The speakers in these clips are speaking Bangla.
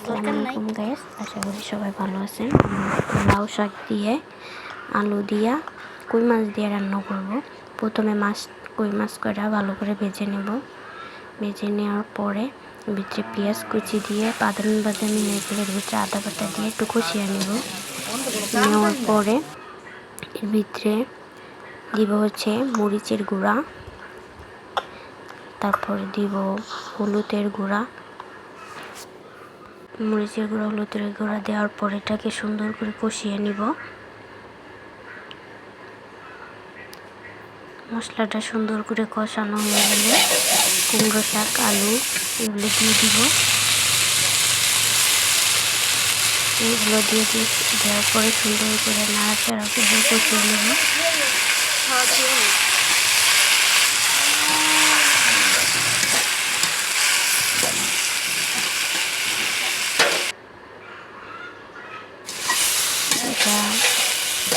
আসসালামু আলাইকুম গাইস, আশা করি সবাই ভালো আছেন। লাউ শাক দিয়ে আলু দিয়া কই মাছ দিয়ে রান্না করব। প্রথমে কই মাছ কটা ভালো করে ভেজে নেব। ভেজে নেওয়ার পরে ভিতরে পেঁয়াজ কুচি দিয়ে বাদামি নারকেলের ভিতরে আদা বাটা দিয়ে একটু কষিয়ে নেব। নেওয়ার পরে এর ভিতরে দিব হচ্ছে মরিচের গুঁড়া, তারপরে দিব হলুদের গুঁড়া, হলুদের গুঁড়া দেওয়ার পর এটাকে সুন্দর করে কষিয়ে নিব। মশলাটা সুন্দর করে কষানো হয়ে গেলে কুমড়ো শাক, আলু এগুলো দিয়ে দিব। এগুলো দিয়ে দেওয়ার পরে সুন্দর করে নাড়াচাড়া করে কষিয়ে নেব।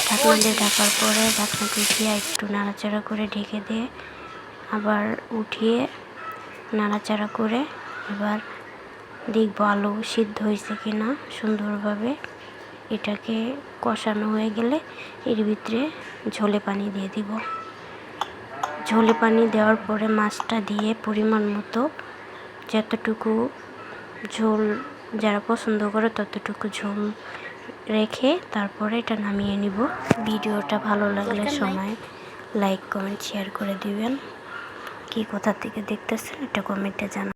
ঢাকনা দিয়ে ঢাকার পরে ঢাকনা দিয়ে একটু নাড়াচাড়া করে ঢেকে দিয়ে আবার উঠিয়ে নাড়াচাড়া করে এবার দেখব আলু সিদ্ধ হয়েছে কিনা সুন্দরভাবে। এটাকে কষানো হয়ে গেলে এর ভিতরে ঝোলে পানি দিয়ে দিব। ঝোলে পানি দেওয়ার পরে মাছটা দিয়ে পরিমাণ মতো যতটুকু ঝোল যারা পছন্দ করে ততটুকু ঝোল রেখে তারপরে এটা নামিয়ে নিব। ভিডিওটা ভালো লাগলে সময় লাইক, কমেন্ট, শেয়ার করে দিবেন। কি কোথা থেকে দেখতেছেন এটা কমেন্টে জানান।